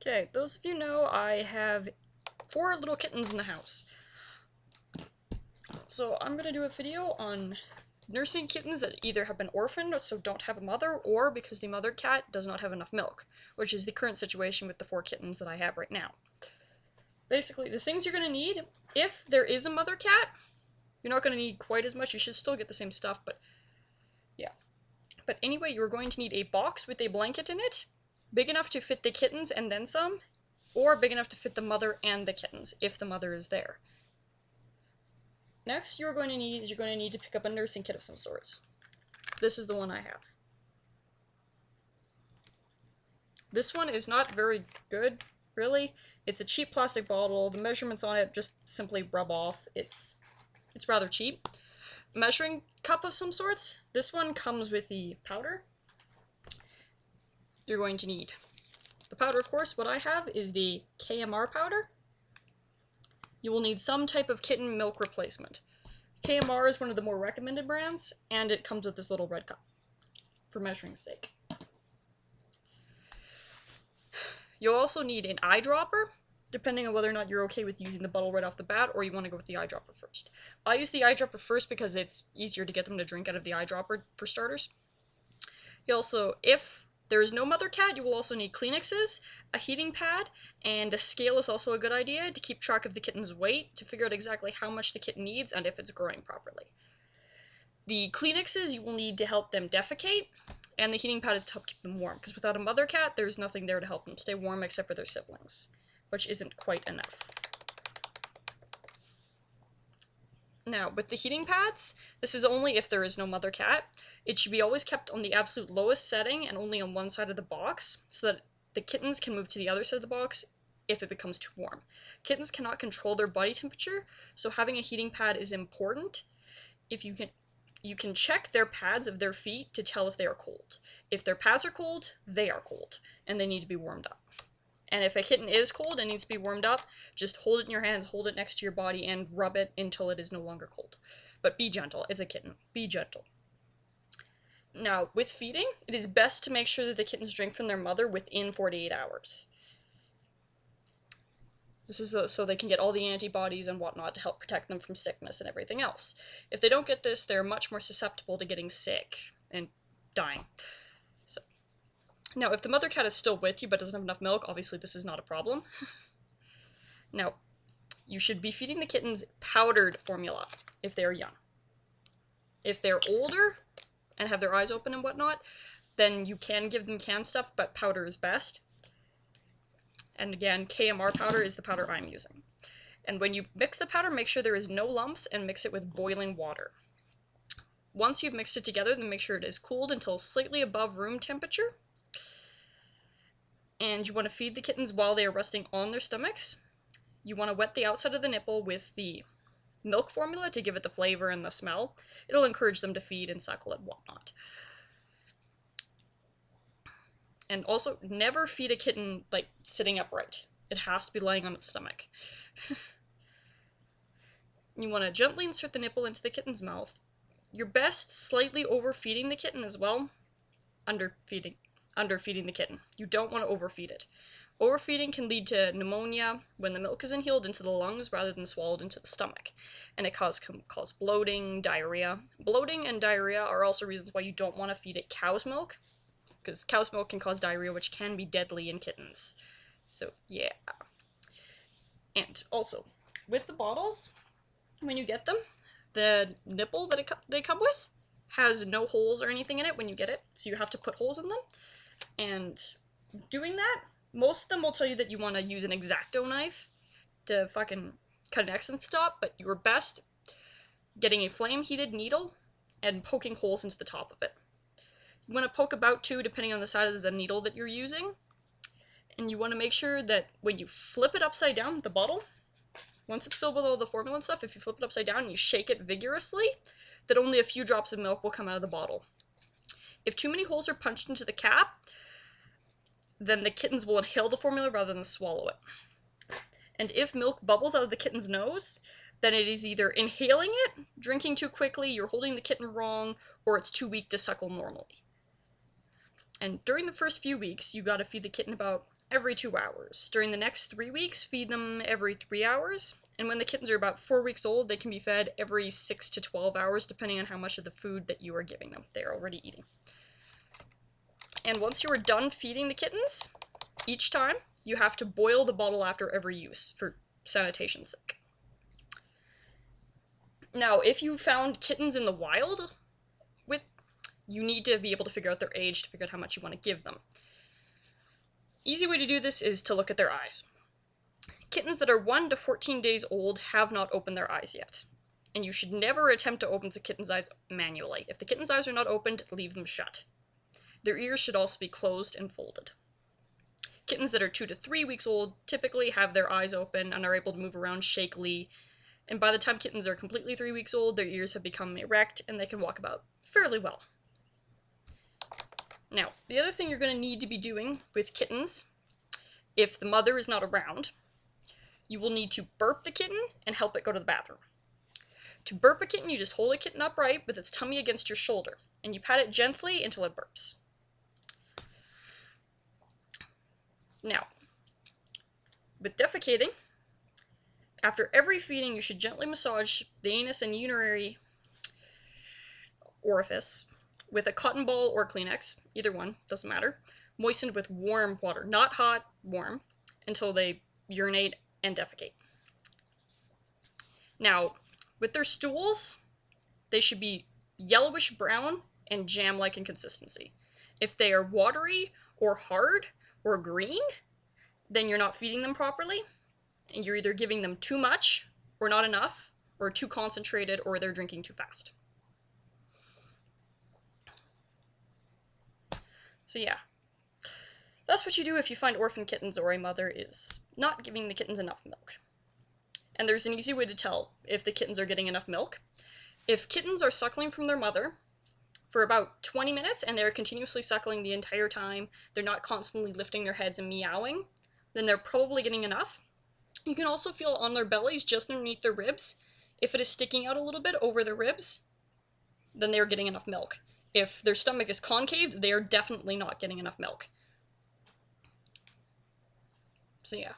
Okay, those of you know I have 4 little kittens in the house. So I'm going to do a video on nursing kittens that either have been orphaned, so don't have a mother, or because the mother cat does not have enough milk, which is the current situation with the 4 kittens that I have right now. Basically, the things you're going to need, if there is a mother cat, you're not going to need quite as much. You should still get the same stuff, but yeah. But anyway, you're going to need a box with a blanket in it, big enough to fit the kittens and then some, or big enough to fit the mother and the kittens, if the mother is there. Next, you're going to need to pick up a nursing kit of some sorts. This is the one I have. This one is not very good, really. It's a cheap plastic bottle. The measurements on it just simply rub off. It's rather cheap. Measuring cup of some sorts. This one comes with the powder. You're going to need the powder, of course. What I have is the KMR powder. You will need some type of kitten milk replacement. KMR is one of the more recommended brands, and it comes with this little red cup for measuring sake. You'll also need an eyedropper, depending on whether or not you're okay with using the bottle right off the bat, or you want to go with the eyedropper first. I use the eyedropper first because it's easier to get them to drink out of the eyedropper for starters. You also, if there is no mother cat, you will also need Kleenexes, a heating pad, and a scale is also a good idea to keep track of the kitten's weight, to figure out exactly how much the kitten needs and if it's growing properly. The Kleenexes you will need to help them defecate, and the heating pad is to help keep them warm, because without a mother cat, there's nothing there to help them stay warm except for their siblings, which isn't quite enough. Now, with the heating pads, this is only if there is no mother cat. It should be always kept on the absolute lowest setting and only on one side of the box, so that the kittens can move to the other side of the box if it becomes too warm. Kittens cannot control their body temperature, so having a heating pad is important. If you can check their pads of their feet to tell if they are cold. If their pads are cold, they are cold, and they need to be warmed up. And if a kitten is cold and needs to be warmed up, just hold it in your hands, hold it next to your body, and rub it until it is no longer cold. But be gentle. It's a kitten. Be gentle. Now, with feeding, it is best to make sure that the kittens drink from their mother within 48 hours. This is so they can get all the antibodies and whatnot to help protect them from sickness and everything else. If they don't get this, they're much more susceptible to getting sick and dying. Now, if the mother cat is still with you but doesn't have enough milk, obviously this is not a problem. Now, you should be feeding the kittens powdered formula if they are young. If they're older and have their eyes open and whatnot, then you can give them canned stuff, but powder is best. And again, KMR powder is the powder I'm using. And when you mix the powder, make sure there is no lumps and mix it with boiling water. Once you've mixed it together, then make sure it is cooled until slightly above room temperature. And you want to feed the kittens while they are resting on their stomachs. You want to wet the outside of the nipple with the milk formula to give it the flavor and the smell. It'll encourage them to feed and suckle and whatnot. And also, never feed a kitten, like, sitting upright. It has to be lying on its stomach. You want to gently insert the nipple into the kitten's mouth. You're best slightly overfeeding the kitten as well. Underfeeding the kitten. You don't want to overfeed it. Overfeeding can lead to pneumonia when the milk is inhaled into the lungs rather than swallowed into the stomach, and it can cause bloating, diarrhea. Bloating and diarrhea are also reasons why you don't want to feed it cow's milk, because cow's milk can cause diarrhea, which can be deadly in kittens. So, yeah. And also, with the bottles, when you get them, the nipple that they come with has no holes or anything in it when you get it, so you have to put holes in them. And doing that, most of them will tell you that you want to use an X-Acto knife to fucking cut an X in the top, but you're best getting a flame-heated needle and poking holes into the top of it. You want to poke about 2, depending on the size of the needle that you're using, and you want to make sure that when you flip it upside down, the bottle, once it's filled with all the formula and stuff, if you flip it upside down and you shake it vigorously, that only a few drops of milk will come out of the bottle. If too many holes are punched into the cap, then the kittens will inhale the formula rather than swallow it. And if milk bubbles out of the kitten's nose, then it is either inhaling it, drinking too quickly, you're holding the kitten wrong, or it's too weak to suckle normally. And during the first few weeks, you gotta feed the kitten about every 2 hours. During the next 3 weeks, feed them every 3 hours. And when the kittens are about 4 weeks old, they can be fed every 6 to 12 hours, depending on how much of the food that you are giving them. They're already eating. And once you are done feeding the kittens, each time, you have to boil the bottle after every use for sanitation's sake. Now, if you found kittens in the wild, you need to be able to figure out their age to figure out how much you want to give them. Easy way to do this is to look at their eyes. Kittens that are 1 to 14 days old have not opened their eyes yet. And you should never attempt to open the kitten's eyes manually. If the kitten's eyes are not opened, leave them shut. Their ears should also be closed and folded. Kittens that are 2 to 3 weeks old typically have their eyes open and are able to move around shakily. And by the time kittens are completely 3 weeks old, their ears have become erect and they can walk about fairly well. Now, the other thing you're going to need to be doing with kittens, if the mother is not around, you will need to burp the kitten and help it go to the bathroom. To burp a kitten, you just hold a kitten upright with its tummy against your shoulder, and you pat it gently until it burps. Now, with defecating, after every feeding, you should gently massage the anus and urinary orifice with a cotton ball or Kleenex, either one, doesn't matter, moistened with warm water, not hot, warm, until they urinate and defecate. Now, with their stools, they should be yellowish brown and jam-like in consistency. If they are watery or hard or green, then you're not feeding them properly, and you're either giving them too much or not enough, or too concentrated, or they're drinking too fast. So yeah, that's what you do if you find orphan kittens or a mother is not giving the kittens enough milk. And there's an easy way to tell if the kittens are getting enough milk. If kittens are suckling from their mother for about 20 minutes and they're continuously suckling the entire time, they're not constantly lifting their heads and meowing, then they're probably getting enough. You can also feel on their bellies, just underneath their ribs. If it is sticking out a little bit over their ribs, then they're getting enough milk. If their stomach is concave, they are definitely not getting enough milk. So yeah.